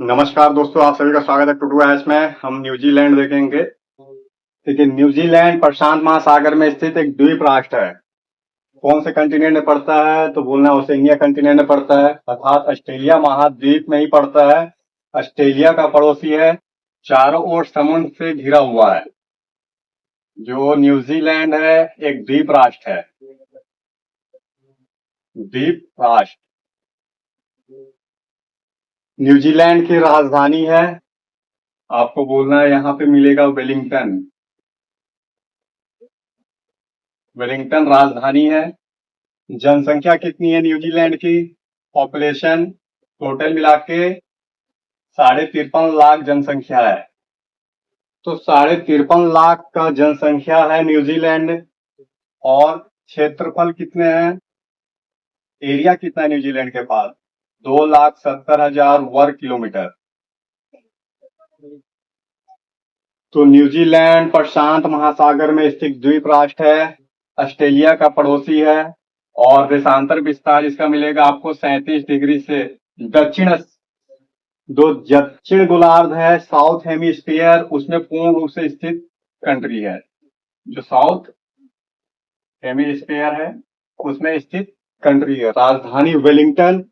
नमस्कार दोस्तों, आप सभी का स्वागत है टूडू ऐश में। हम न्यूजीलैंड देखेंगे। देखिए, न्यूजीलैंड प्रशांत महासागर में स्थित एक द्वीप राष्ट्र है। कौन से कंटिनेंट में पड़ता है तो बोलना ओसेनिया कंटिनेंट में पड़ता है, अर्थात ऑस्ट्रेलिया महाद्वीप में ही पड़ता है। ऑस्ट्रेलिया का पड़ोसी है, चारों ओर समुद्र से घिरा हुआ है। जो न्यूजीलैंड है एक द्वीप राष्ट्र है। द्वीप राष्ट्र। न्यूजीलैंड की राजधानी है, आपको बोलना है यहाँ पे मिलेगा वेलिंगटन। वेलिंगटन राजधानी है। जनसंख्या कितनी है न्यूजीलैंड की? पॉपुलेशन टोटल मिला के 53.5 लाख जनसंख्या है। तो 53.5 लाख का जनसंख्या है न्यूजीलैंड। और क्षेत्रफल कितने हैं, एरिया कितना है न्यूजीलैंड के पास? 2,70,000 वर्ग किलोमीटर। तो न्यूजीलैंड प्रशांत महासागर में स्थित द्वीप राष्ट्र है, ऑस्ट्रेलिया का पड़ोसी है। और देशांतर विस्तार इसका मिलेगा आपको 37 डिग्री से दक्षिण। जो दक्षिण गोलार्ध है, साउथ हेमिस्फीयर, उसमें पूर्ण रूप से स्थित कंट्री है। जो साउथ हेमिस्फीयर है उसमें स्थित कंट्री है। राजधानी वेलिंगटन।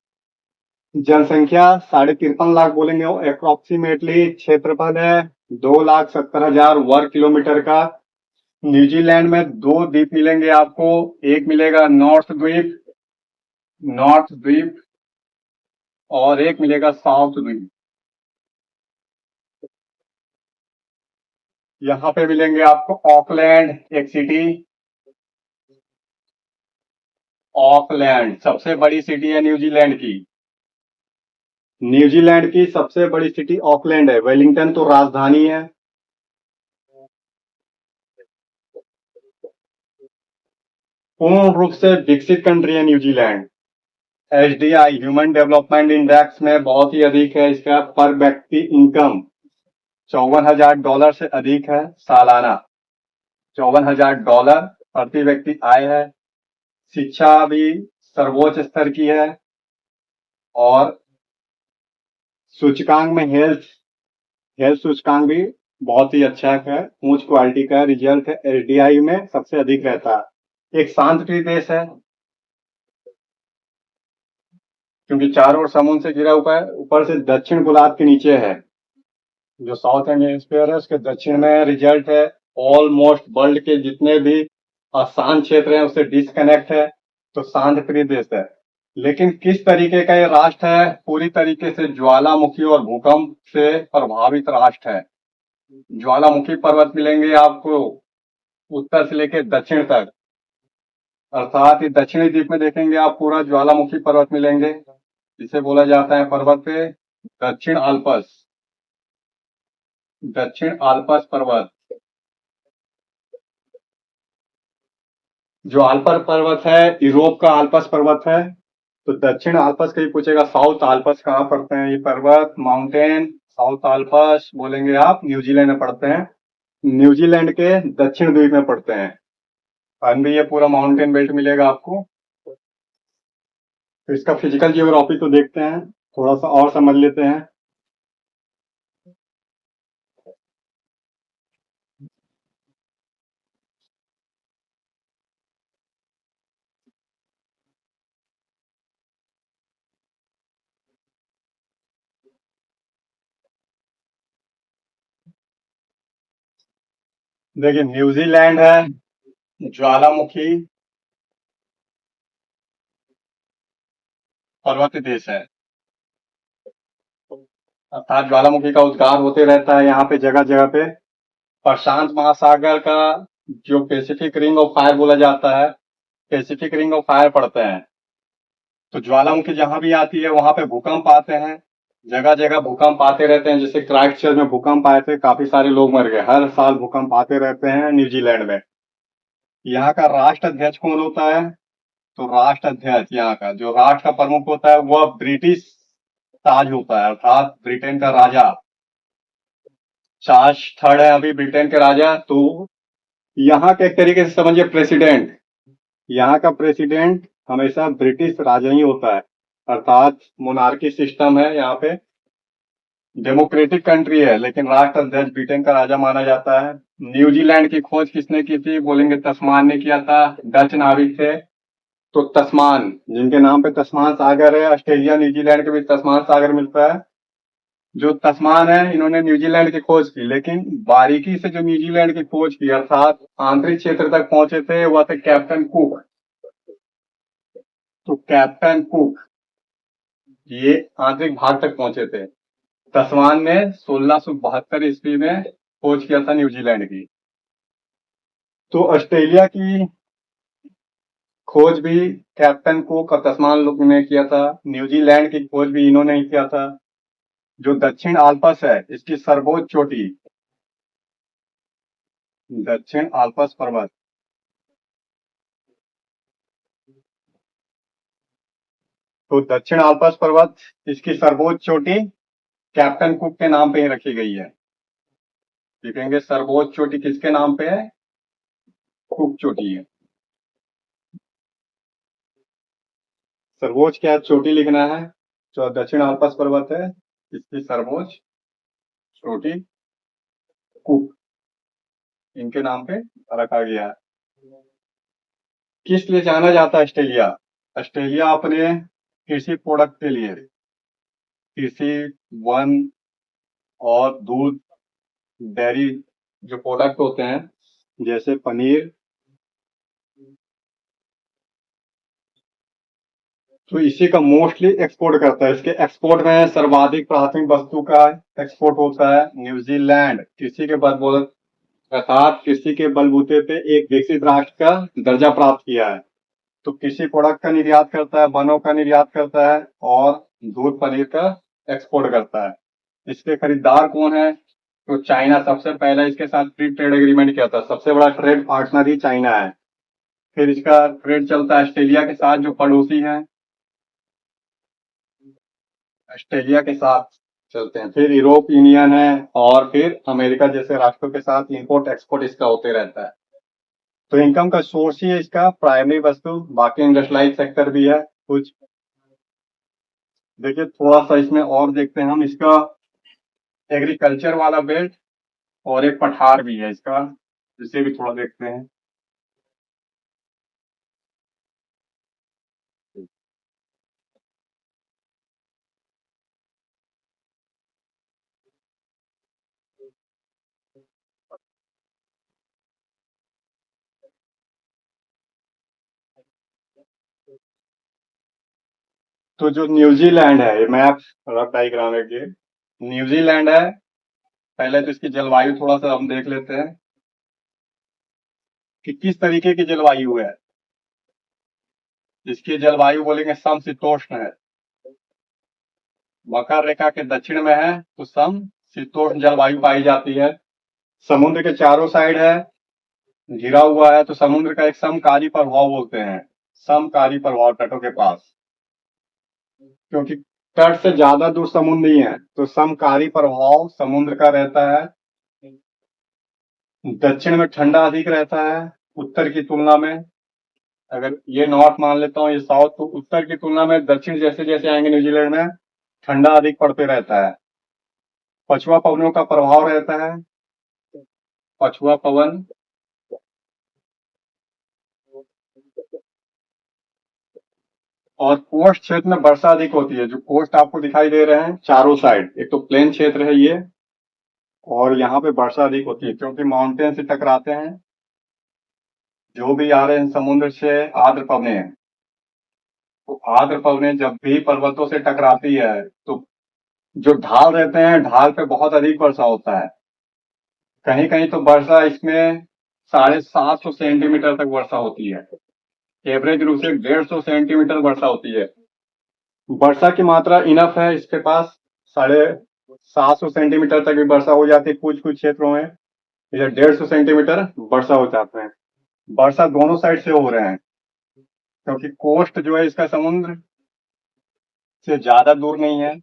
जनसंख्या 53.5 लाख बोलेंगे अप्रोक्सीमेटली। क्षेत्रफल है 2,70,000 वर्ग किलोमीटर का। न्यूजीलैंड में दो द्वीप मिलेंगे आपको। एक मिलेगा नॉर्थ द्वीप और एक मिलेगा साउथ द्वीप। यहाँ पे मिलेंगे आपको ऑकलैंड एक सिटी। ऑकलैंड सबसे बड़ी सिटी है न्यूजीलैंड की। न्यूजीलैंड की सबसे बड़ी सिटी ऑकलैंड है। वेलिंगटन तो राजधानी है। पूर्ण रूप से विकसित कंट्री है New Zealand. HDI human development index में बहुत ही अधिक है। इसका पर व्यक्ति इनकम $54,000 से अधिक है सालाना। $54,000 प्रति व्यक्ति आय है। शिक्षा भी सर्वोच्च स्तर की है। और सूचकांक में हेल्थ हेल्थ सूचकांक भी बहुत ही अच्छा है, उच्च क्वालिटी का रिजल्ट है। एसडीआई में सबसे अधिक रहता है। एक शांतप्रिय देश है क्योंकि चारों ओर समुद्र से घिरा हुआ है। ऊपर से दक्षिण गोलार्ध के नीचे है। जो साउथ हेमिस्फीयर है उसके दक्षिण में रिजल्ट है। ऑलमोस्ट वर्ल्ड के जितने भी अशांत क्षेत्र हैं उससे डिस्कनेक्ट है। तो शांतप्रिय देश है। लेकिन किस तरीके का ये राष्ट्र है? पूरी तरीके से ज्वालामुखी और भूकंप से प्रभावित राष्ट्र है। ज्वालामुखी पर्वत मिलेंगे आपको उत्तर से लेकर दक्षिण तक। अर्थात ये दक्षिणी द्वीप में देखेंगे आप पूरा ज्वालामुखी पर्वत मिलेंगे, जिसे बोला जाता है पर्वत पे दक्षिण आल्पस। दक्षिण आल्पस पर्वत। जो आल्पर पर्वत है यूरोप का आल्पस पर्वत है। तो दक्षिण आल्पस का ही पूछेगा, साउथ आल्पस कहाँ पड़ते हैं ये पर्वत माउंटेन? साउथ आल्पस बोलेंगे आप न्यूजीलैंड में पड़ते हैं। न्यूजीलैंड के दक्षिण द्वीप में पड़ते हैं। अन भी ये पूरा माउंटेन बेल्ट मिलेगा आपको। तो इसका फिजिकल जियोग्राफी तो देखते हैं, थोड़ा सा और समझ लेते हैं। देखिए, न्यूजीलैंड है ज्वालामुखी पर्वतीय देश है। अर्थात ज्वालामुखी का उद्गार होते रहता है यहाँ पे जगह जगह पे। प्रशांत महासागर का जो पैसिफिक रिंग ऑफ फायर बोला जाता है, पैसिफिक रिंग ऑफ फायर पड़ते हैं। तो ज्वालामुखी जहां भी आती है वहां पे भूकंप आते हैं। जगह जगह भूकंप आते रहते हैं। जैसे क्राइस्टचर्च में भूकंप आए थे, काफी सारे लोग मर गए। हर साल भूकंप आते रहते हैं न्यूजीलैंड में। यहाँ का राष्ट्राध्यक्ष कौन होता है? तो राष्ट्राध्यक्ष यहाँ का जो राष्ट्र का प्रमुख होता है वह ब्रिटिश ताज होता है, अर्थात ब्रिटेन का राजा। चार्ल्स थर्ड है अभी ब्रिटेन के राजा। तो यहाँ के एक तरीके से समझिए प्रेसिडेंट। यहाँ का प्रेसिडेंट हमेशा ब्रिटिश राजा ही होता है, अर्थात मोनार्की सिस्टम है यहाँ पे। डेमोक्रेटिक कंट्री है, लेकिन राष्ट्राध्यक्ष ब्रिटेन का राजा माना जाता है। न्यूजीलैंड की खोज किसने की थी? बोलेंगे तस्मान ने किया था, डच नाविक थे। तो तस्मान, जिनके नाम पे तस्मान सागर है, ऑस्ट्रेलिया न्यूजीलैंड के बीच तस्मान सागर मिलता है। जो तस्मान है, इन्होंने न्यूजीलैंड की खोज की, लेकिन बारीकी से जो न्यूजीलैंड की खोज की अर्थात आंतरिक क्षेत्र तक पहुंचे थे, वह थे कैप्टन कुक। तो कैप्टन कुक ये आंतरिक भाग तक पहुंचे थे। तस्मान ने 1672 ईस्वी में खोज किया था न्यूजीलैंड की। तो ऑस्ट्रेलिया की खोज भी कैप्टन कुक और तस्मान लोग ने किया था। न्यूजीलैंड की खोज भी इन्होंने ही किया था। जो दक्षिण आल्पस है, इसकी सर्वोच्च चोटी, दक्षिण आल्पस पर्वत, तो दक्षिण आल्पस पर्वत, इसकी सर्वोच्च चोटी कैप्टन कुक के नाम पे ही रखी गई है। लिखेंगे सर्वोच्च चोटी किसके नाम पे है? कुक चोटी है। सर्वोच्च क्या है? चोटी लिखना है। जो दक्षिण आल्पस पर्वत है, इसकी सर्वोच्च चोटी कुक, इनके नाम पे रखा गया है। किस लिए जाना जाता है ऑस्ट्रेलिया? ऑस्ट्रेलिया अपने कृषि प्रोडक्ट के लिए, कृषि, वन और दूध, डेयरी जो प्रोडक्ट होते हैं, जैसे पनीर, तो इसी का मोस्टली एक्सपोर्ट करता है। इसके एक्सपोर्ट में सर्वाधिक प्राथमिक वस्तु का एक्सपोर्ट होता है। न्यूजीलैंड कृषि के बल अर्थात कृषि के बलबूते पे एक विकसित राष्ट्र का दर्जा प्राप्त किया है। तो कृषि प्रोडक्ट का निर्यात करता है, वनों का निर्यात करता है और दूध पनीर का एक्सपोर्ट करता है। इसके खरीदार कौन है? तो चाइना सबसे पहले इसके साथ फ्री ट्रेड एग्रीमेंट किया था। सबसे बड़ा ट्रेड पार्टनर ही चाइना है। फिर इसका ट्रेड चलता है ऑस्ट्रेलिया के साथ, जो पड़ोसी है, ऑस्ट्रेलिया के साथ चलते हैं। फिर यूरोप यूनियन है और फिर अमेरिका जैसे राष्ट्रों के साथ इंपोर्ट एक्सपोर्ट इसका होते रहता है। तो इनकम का सोर्स ही है इसका प्राइमरी वस्तु, बाकी इंडस्ट्रियलाइज सेक्टर भी है कुछ। देखिए थोड़ा सा इसमें और देखते हैं हम, इसका एग्रीकल्चर वाला बेल्ट और एक पठार भी है इसका, इसे भी थोड़ा देखते हैं। तो जो न्यूजीलैंड है, ये मैप रफ डायग्राम है ये न्यूजीलैंड है। पहले तो इसकी जलवायु थोड़ा सा हम देख लेते हैं कि किस तरीके की जलवायु है। इसकी जलवायु बोलेंगे समशीतोष्ण है। मकर रेखा के दक्षिण में है तो समशीतोष्ण जलवायु पाई जाती है। समुद्र के चारों साइड है, घिरा हुआ है, तो समुद्र का एक समकाली प्रभाव बोलते हैं। समकाली प्रभाव तटों के पास, क्योंकि तट से ज्यादा दूर समुद्र नहीं है, तो समकाली प्रभाव समुद्र का रहता है। दक्षिण में ठंडा अधिक रहता है उत्तर की तुलना में। अगर ये नॉर्थ मान लेता हूँ, ये साउथ, तो उत्तर की तुलना में दक्षिण जैसे जैसे आएंगे न्यूजीलैंड में ठंडा अधिक पड़ते रहता है। पछुआ पवनों का प्रभाव रहता है। पछुआ पवन और कोस्ट क्षेत्र में वर्षा अधिक होती है। जो कोस्ट आपको दिखाई दे रहे हैं चारों साइड, एक तो प्लेन क्षेत्र है ये, और यहाँ पे वर्षा अधिक होती है क्योंकि माउंटेन से टकराते हैं जो भी आ रहे हैं समुद्र से आर्द्र पवने। तो आर्द्र पवने जब भी पर्वतों से टकराती है तो जो ढाल रहते हैं, ढाल पे बहुत अधिक वर्षा होता है। कहीं कहीं तो वर्षा इसमें 750 सेंटीमीटर तक वर्षा होती है। एवरेज रूप से 150 सेंटीमीटर वर्षा होती है। वर्षा की मात्रा इनफ है इसके पास, 750 सेंटीमीटर तक भी वर्षा हो जाती है कुछ कुछ क्षेत्रों में। इधर 150 सेंटीमीटर वर्षा हो जाते हैं। वर्षा दोनों साइड से हो रहे हैं क्योंकि कोस्ट जो है इसका समुद्र से ज्यादा दूर नहीं है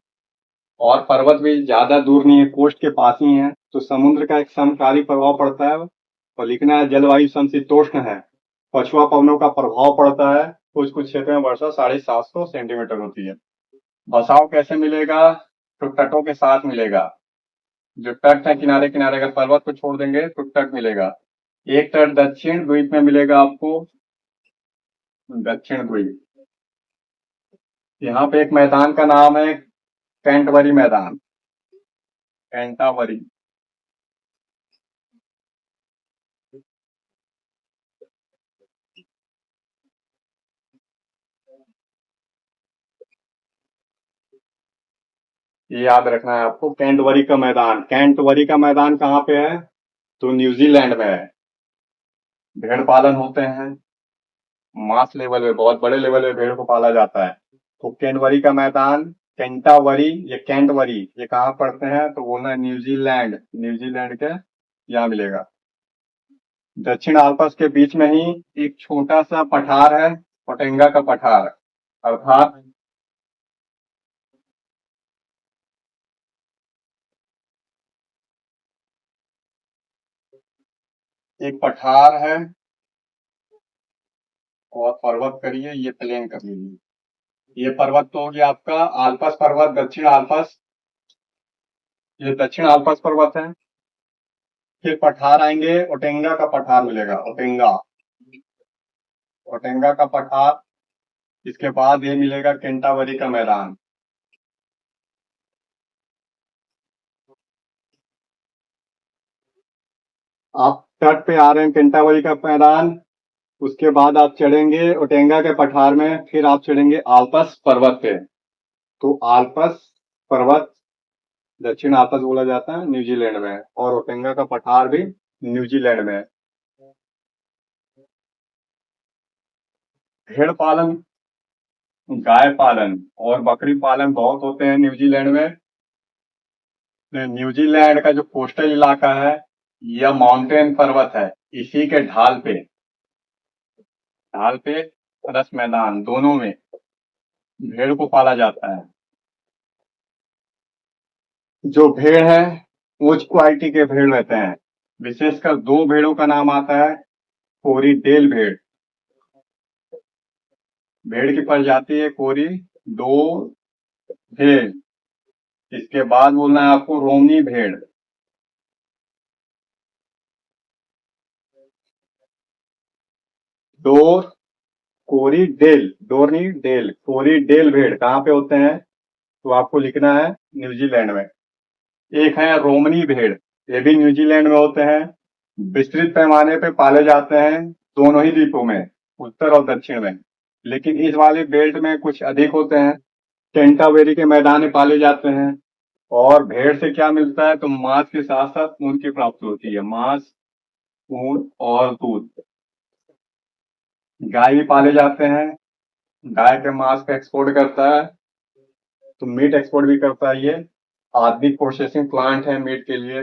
और पर्वत भी ज्यादा दूर नहीं है, कोस्ट के पास ही है। तो समुद्र का एक समकाली प्रभाव पड़ता है और लिखना है जलवायु समशीतोष्ण है। पछुआ पवनों का प्रभाव पड़ता है, कुछ कुछ क्षेत्र में वर्षा 750 सेंटीमीटर होती है। बसाव कैसे मिलेगा? तो तटों के साथ मिलेगा। जो तट है किनारे किनारे, अगर पर्वत को छोड़ देंगे तो तट मिलेगा। एक तट दक्षिण द्वीप में मिलेगा आपको, दक्षिण द्वीप। यहाँ पे एक मैदान का नाम है कैंटबरी मैदान, कैंटावरी। ये याद रखना है आपको, कैंटबरी का मैदान। कैंटबरी का मैदान कहाँ पे है? तो न्यूजीलैंड में है। भेड़ पालन होते हैं, मास लेवल पे, बहुत बड़े लेवल पे भेड़ को पाला जाता है। तो कैंटबरी का मैदान, कैंटावरी या कैंटबरी, ये कहाँ पड़ते हैं? तो वो ना न्यूजीलैंड, न्यूजीलैंड के यहाँ मिलेगा। दक्षिण आल्प्स के बीच में ही एक छोटा सा पठार है, ओटेंगा का पठार, अर्थात एक पठार है। और पर्वत करिए, ये प्लेन कर लीजिए। ये पर्वत तो हो गया आपका आल्पस पर्वत, दक्षिण आल्पस। ये दक्षिण आल्पस पर्वत है। फिर पठार आएंगे, ओटेंगा का पठार मिलेगा, ओटेंगा, ओटेंगा का पठार। इसके बाद ये मिलेगा केंटावरी का मैदान। आप तट पे आ रहे हैं, केंटावरी का मैदान। उसके बाद आप चढ़ेंगे ओटेंगा के पठार में, फिर आप चढ़ेंगे आल्पस पर्वत पे। तो आल्पस पर्वत दक्षिण आल्पस बोला जाता है, न्यूजीलैंड में है, और ओटेंगा का पठार भी न्यूजीलैंड में है। भेड़ पालन, गाय पालन और बकरी पालन बहुत होते हैं न्यूजीलैंड में। न्यूजीलैंड का जो कोस्टल इलाका है, यह माउंटेन पर्वत है। इसी के ढाल पे रस मैदान, दोनों में भेड़ को पाला जाता है। जो भेड़ है, उच्च क्वालिटी के भेड़ रहते हैं। विशेषकर दो भेड़ों का नाम आता है, कोरीडेल भेड़। भेड़ की प्रजाति है कोरी दो भेड़। इसके बाद बोलना है आपको रोमनी भेड़। डोर, कोरीडेल, डोरनी डेल, कोरीडेल भेड़ कहाँ पे होते हैं? तो आपको लिखना है न्यूजीलैंड में। एक है रोमनी भेड़, ये भी न्यूजीलैंड में होते हैं। विस्तृत पैमाने पे पाले जाते हैं दोनों ही द्वीपों में, उत्तर और दक्षिण में। लेकिन इस वाले बेल्ट में कुछ अधिक होते हैं। कैंटावेरी के मैदान में पाले जाते हैं। और भेड़ से क्या मिलता है? तो मांस के साथ साथ ऊन की प्राप्ति होती है, मांस, ऊन और दूध। गाय भी पाले जाते हैं। गाय के मांस का एक्सपोर्ट करता है, तो मीट एक्सपोर्ट भी करता है ये। आधुनिक प्रोसेसिंग प्लांट है मीट के लिए,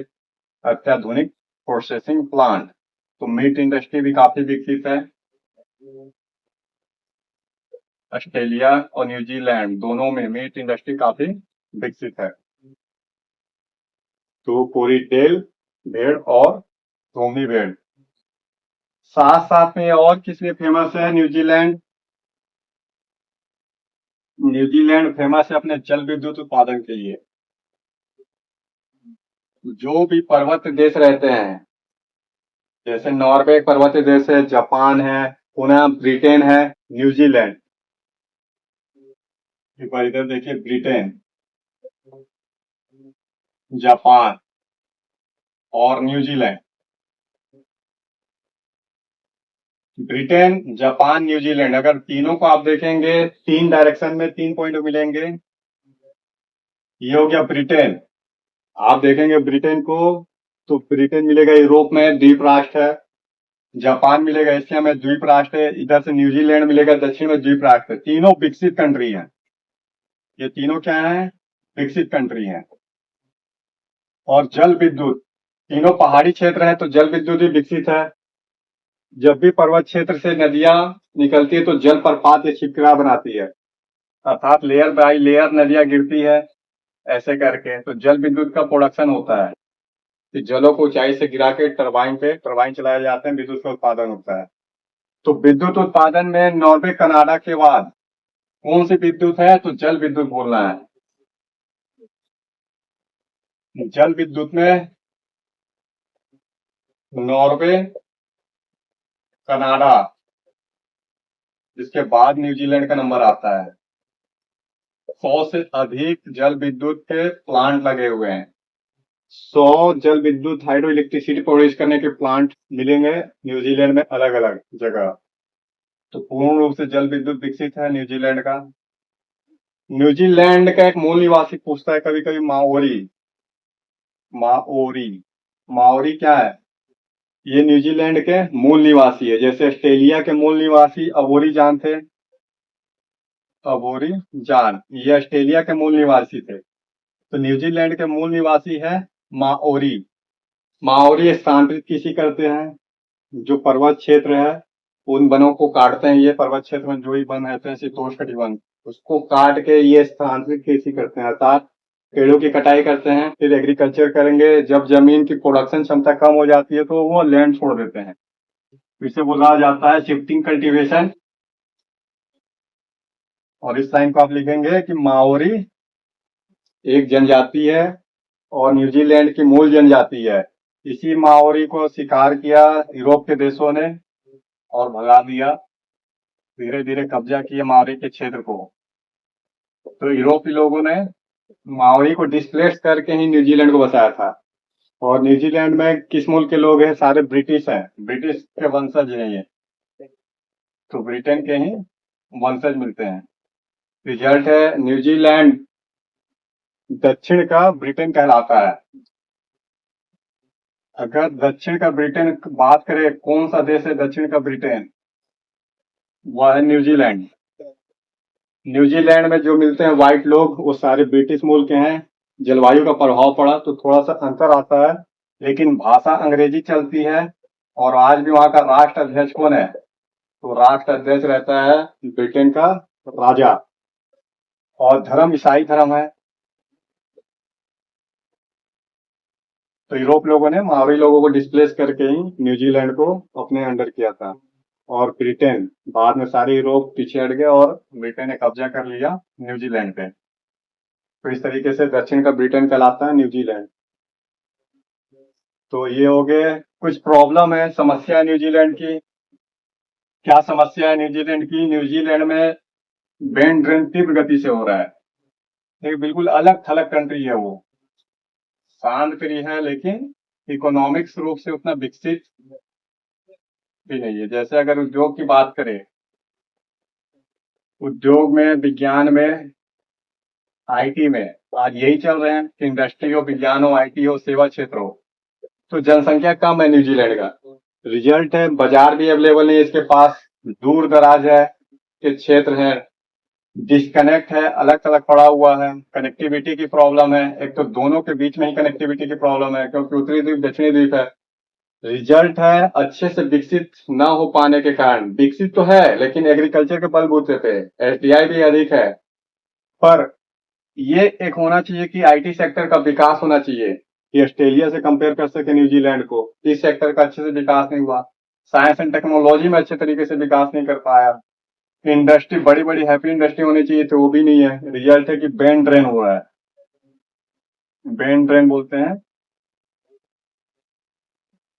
अत्याधुनिक प्रोसेसिंग प्लांट। तो मीट इंडस्ट्री भी काफी विकसित है। ऑस्ट्रेलिया और न्यूजीलैंड दोनों में मीट इंडस्ट्री काफी विकसित है। तो कोरीडेल भेड़ और रोमनी भेड़। साथ साथ में और किस लिए फेमस है न्यूजीलैंड? न्यूजीलैंड फेमस है अपने जल विद्युत उत्पादन के लिए। जो भी पर्वत देश रहते हैं, जैसे नॉर्वे एक पर्वतीय देश है, जापान है, पुनः ब्रिटेन है, न्यूजीलैंड। एक बार इधर देखिए, ब्रिटेन, जापान और न्यूजीलैंड। ब्रिटेन, जापान, न्यूजीलैंड, अगर तीनों को आप देखेंगे, तीन डायरेक्शन में तीन पॉइंट मिलेंगे। ये हो गया ब्रिटेन। आप देखेंगे ब्रिटेन को, तो ब्रिटेन मिलेगा यूरोप में, द्वीप राष्ट्र है। जापान मिलेगा एशिया में, द्वीप राष्ट्र है। इधर से न्यूजीलैंड मिलेगा दक्षिण में, द्वीप राष्ट्र है। तीनों विकसित कंट्री हैं। ये तीनों क्या हैं? विकसित कंट्री हैं। और जल विद्युत, तीनों पहाड़ी क्षेत्र है, तो जल विद्युत भी विकसित है। जब भी पर्वत क्षेत्र से नदियां निकलती है तो जल प्रपात या छिपकला बनाती है, अर्थात लेयर बाई लेयर नदियां गिरती है, ऐसे करके तो जल विद्युत का प्रोडक्शन होता है। तो जलों को ऊंचाई से गिरा के टरबाइन चलाए जाते हैं, विद्युत का उत्पादन होता है। तो विद्युत उत्पादन में नॉर्वे कनाडा के बाद कौन सी विद्युत है? तो जल विद्युत बोलना है। जल विद्युत में नॉर्वे, कनाडा, जिसके बाद न्यूजीलैंड का नंबर आता है। 100 से अधिक जल विद्युत के प्लांट लगे हुए हैं। 100 जल विद्युत हाइड्रो इलेक्ट्रिसिटी प्रोड्यूस करने के प्लांट मिलेंगे न्यूजीलैंड में अलग अलग जगह। तो पूर्ण रूप से जल विद्युत विकसित है न्यूजीलैंड का। न्यूजीलैंड का एक मूल निवासी पूछता है कभी कभी, माओरी। माओरी माओरी क्या है? ये न्यूजीलैंड के मूल निवासी है। जैसे ऑस्ट्रेलिया के मूल निवासी अबोरी जान थे, अबोरी जान, ये ऑस्ट्रेलिया के मूल निवासी थे। तो न्यूजीलैंड के मूल निवासी है माओरी। माओरी स्थानांतरित कृषि करते हैं। जो पर्वत क्षेत्र है उन वनों को काटते हैं। ये पर्वत क्षेत्र में जो भी वन रहते हैं शीतोष्णकटिबंध, उसको काट के ये स्थानांतरित कृषि करते हैं, अर्थात पेड़ों की कटाई करते हैं, फिर एग्रीकल्चर करेंगे। जब जमीन की प्रोडक्शन क्षमता कम हो जाती है तो वो लैंड छोड़ देते हैं। इसे बोला जाता है शिफ्टिंग कल्टीवेशन। और इस लाइन को आप लिखेंगे कि माओरी एक जनजाति है और न्यूजीलैंड की मूल जनजाति है। इसी माओरी को शिकार किया यूरोप के देशों ने और भगा दिया, धीरे धीरे कब्जा किया माओरी के क्षेत्र को। तो यूरोपीय लोगों ने माओरी को डिस्प्लेस करके ही न्यूजीलैंड को बसाया था। और न्यूजीलैंड में किस मुल्क के लोग हैं? सारे ब्रिटिश हैं, ब्रिटिश के वंशज हैं ये। तो ब्रिटेन के ही वंशज मिलते हैं। रिजल्ट है न्यूजीलैंड दक्षिण का ब्रिटेन कहलाता है। अगर दक्षिण का ब्रिटेन बात करें, कौन सा देश है दक्षिण का ब्रिटेन? वह है न्यूजीलैंड। न्यूजीलैंड में जो मिलते हैं व्हाइट लोग वो सारे ब्रिटिश मूल के हैं। जलवायु का प्रभाव पड़ा तो थोड़ा सा अंतर आता है, लेकिन भाषा अंग्रेजी चलती है। और आज भी वहां का राष्ट्र अध्यक्ष कौन है? तो राष्ट्र अध्यक्ष रहता है ब्रिटेन का राजा। और धर्म ईसाई धर्म है। तो यूरोप लोगों ने माओरी लोगों को डिस्प्लेस करके ही न्यूजीलैंड को अपने अंडर किया था। और ब्रिटेन बाद में सारे यूरोप पीछे हट गए और ब्रिटेन ने कब्जा कर लिया न्यूजीलैंड पे। तो इस तरीके से दक्षिण का ब्रिटेन कहलाता है न्यूजीलैंड। तो ये हो गए कुछ प्रॉब्लम है, समस्या है न्यूजीलैंड की। क्या समस्या है न्यूजीलैंड की? न्यूजीलैंड में ब्रेन ड्रेन तीव्र गति से हो रहा है। एक बिल्कुल अलग थलग कंट्री है वो, शांत प्रिय है, लेकिन इकोनॉमिक्स रूप से उतना विकसित भी नहीं है। जैसे अगर उद्योग की बात करें, उद्योग में, विज्ञान में, आईटी में, आज यही चल रहे हैं कि इंडस्ट्री हो, विज्ञान हो, आईटी हो, सेवा क्षेत्र हो। तो जनसंख्या कम है न्यूजीलैंड का। रिजल्ट है बाजार भी अवेलेबल नहीं है इसके पास, दूर दराज है के क्षेत्र है, डिस्कनेक्ट है, अलग थलग पड़ा हुआ है, कनेक्टिविटी की प्रॉब्लम है। एक तो दोनों के बीच में ही कनेक्टिविटी की प्रॉब्लम है, क्योंकि उत्तरी द्वीप दक्षिणी द्वीप है। रिजल्ट है अच्छे से विकसित न हो पाने के कारण, विकसित तो है लेकिन एग्रीकल्चर के बलबूते पे, एफडीआई भी अधिक है, पर ये एक होना चाहिए कि आईटी सेक्टर का विकास होना चाहिए कि ऑस्ट्रेलिया से कंपेयर कर सके न्यूजीलैंड को। इस सेक्टर का अच्छे से विकास नहीं हुआ। साइंस एंड टेक्नोलॉजी में अच्छे तरीके से विकास नहीं कर पाया। इंडस्ट्री, बड़ी बड़ी हैवी इंडस्ट्री होनी चाहिए तो वो भी नहीं है। रिजल्ट है कि ब्रेन ड्रेन हो रहा है। ब्रेन ड्रेन बोलते हैं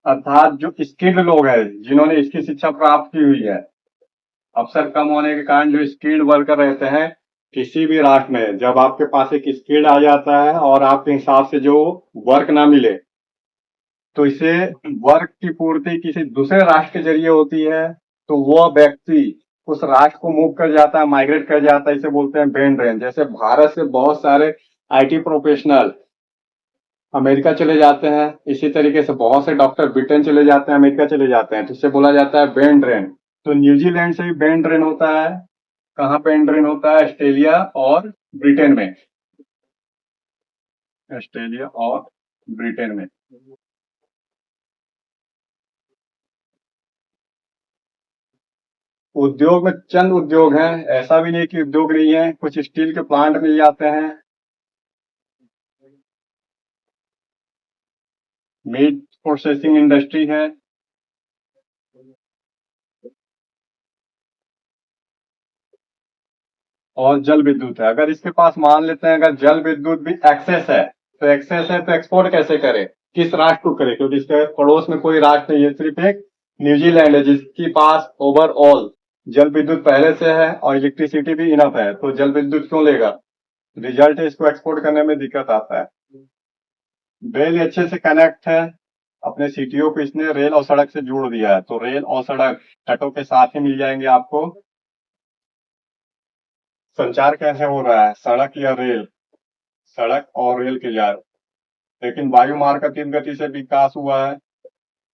अर्थात जो स्किल्ड लोग हैं, जिन्होंने इसकी शिक्षा प्राप्त की हुई है, अवसर कम होने के कारण जो स्किल्ड वर्कर रहते हैं किसी भी राष्ट्र में, जब आपके पास एक स्किल्ड आ जाता है और आपके हिसाब से जो वर्क ना मिले तो इसे वर्क की पूर्ति किसी दूसरे राष्ट्र के जरिए होती है, तो वो व्यक्ति उस राष्ट्र को मूव कर जाता है, माइग्रेट कर जाता है। इसे बोलते हैं ब्रेन ड्रेन। जैसे भारत से बहुत सारे आईटी प्रोफेशनल अमेरिका चले जाते हैं, इसी तरीके से बहुत से डॉक्टर ब्रिटेन चले जाते हैं, अमेरिका चले जाते हैं, तो इसे बोला जाता है ब्रेन ड्रेन। तो न्यूजीलैंड से भी ब्रेन ड्रेन होता है। कहाँ ब्रेन ड्रेन होता है? ऑस्ट्रेलिया और ब्रिटेन में। ऑस्ट्रेलिया और ब्रिटेन में। उद्योग में चंद उद्योग हैं, ऐसा भी नहीं कि उद्योग नहीं है। कुछ स्टील के प्लांट मिल जाते हैं, मीट प्रोसेसिंग इंडस्ट्री है, और जल विद्युत है। अगर इसके पास मान लेते हैं अगर जल विद्युत भी एक्सेस है तो एक्सेस है, तो एक्सपोर्ट कैसे करें, किस राष्ट्र को करें, क्योंकि इसके पड़ोस में कोई राष्ट्र नहीं है, सिर्फ एक न्यूजीलैंड है जिसके पास ओवरऑल जल विद्युत पहले से है और इलेक्ट्रिसिटी भी इनफ है, तो जल विद्युत क्यों लेगा। रिजल्ट है इसको एक्सपोर्ट करने में दिक्कत आता है। रेल अच्छे से कनेक्ट है, अपने सिटियों को इसने रेल और सड़क से जोड़ दिया है, तो रेल और सड़क तटों के साथ ही मिल जाएंगे आपको। संचार कैसे हो रहा है, सड़क या रेल, सड़क और रेल के जार, लेकिन वायु मार्ग का तीव्र गति से विकास हुआ है।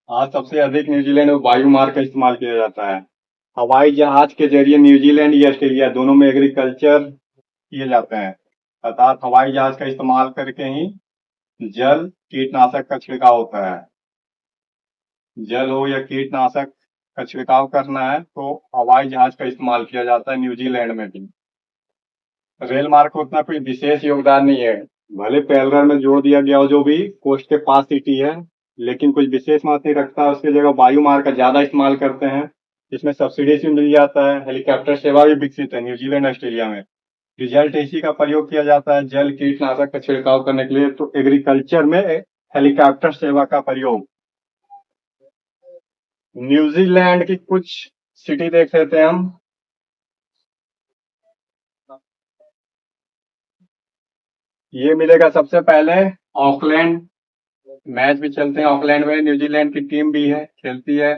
आज सबसे अधिक न्यूजीलैंड में वायु मार्ग का इस्तेमाल किया जाता है। हवाई जहाज के जरिए न्यूजीलैंड या ऑस्ट्रेलिया दोनों में एग्रीकल्चर किए जाते हैं, अर्थात हवाई जहाज का इस्तेमाल करके ही जल कीटनाशक का छिड़काव होता है। जल हो या कीटनाशक का छिड़काव करना है तो हवाई जहाज का इस्तेमाल किया जाता है न्यूजीलैंड में भी। रेल मार्ग को उतना कोई विशेष योगदान नहीं है, भले पैरेलल में जोड़ दिया गया हो जो भी कोस्ट के पास सिटी है, लेकिन कुछ विशेष महत्व नहीं रखता। उसकी जगह वायु मार्ग का ज्यादा इस्तेमाल करते हैं, जिसमें सब्सिडी भी मिल जाता है। हेलीकॉप्टर सेवा भी विकसित है न्यूजीलैंड ऑस्ट्रेलिया में। रिजल्ट इसी का प्रयोग किया जाता है जल कीटनाशक का छिड़काव करने के लिए, तो एग्रीकल्चर में हेलीकॉप्टर सेवा का प्रयोग। न्यूजीलैंड की कुछ सिटी देख लेते हैं हम। ये मिलेगा सबसे पहले ऑकलैंड, मैच भी चलते हैं ऑकलैंड में, न्यूजीलैंड की टीम भी है, खेलती है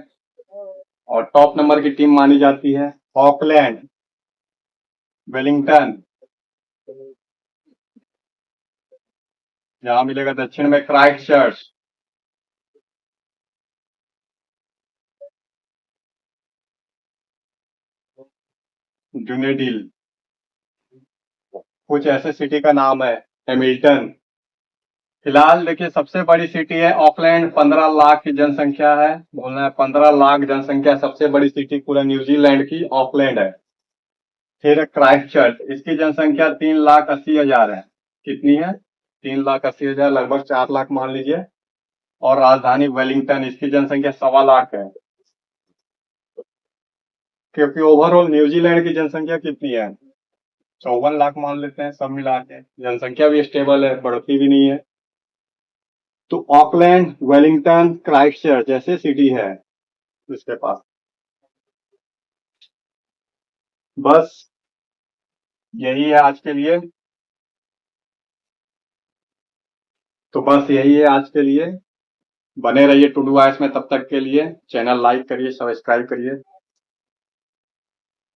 और टॉप नंबर की टीम मानी जाती है। ऑकलैंड, वेलिंगटन, यहाँ मिलेगा दक्षिण में क्राइस्टचर्च, ड्यूनेडिल। कुछ ऐसे सिटी का नाम है, हैमिल्टन। फिलहाल देखिए सबसे बड़ी सिटी है ऑकलैंड, 15 लाख की जनसंख्या है, बोलना है 15 लाख जनसंख्या, सबसे बड़ी सिटी पूरा न्यूजीलैंड की ऑकलैंड है। फिर क्राइस्टचर्च, इसकी जनसंख्या 3,80,000 है। कितनी है, 3,80,000, लगभग 4 लाख मान लीजिए। और राजधानी वेलिंगटन, इसकी जनसंख्या 1.25 है। क्योंकि ओवरऑल न्यूजीलैंड की जनसंख्या कितनी है, 54 लाख मान लेते हैं, सब मिला के जनसंख्या भी स्टेबल है, बढ़ती भी नहीं है। तो ऑकलैंड, वेलिंगटन, क्राइस्टचर्च जैसे सिटी है इसके पास। बस यही है आज के लिए, तो बस यही है आज के लिए। बने रहिए टू डू आइस में, तब तक के लिए चैनल लाइक करिए, सब्सक्राइब करिए।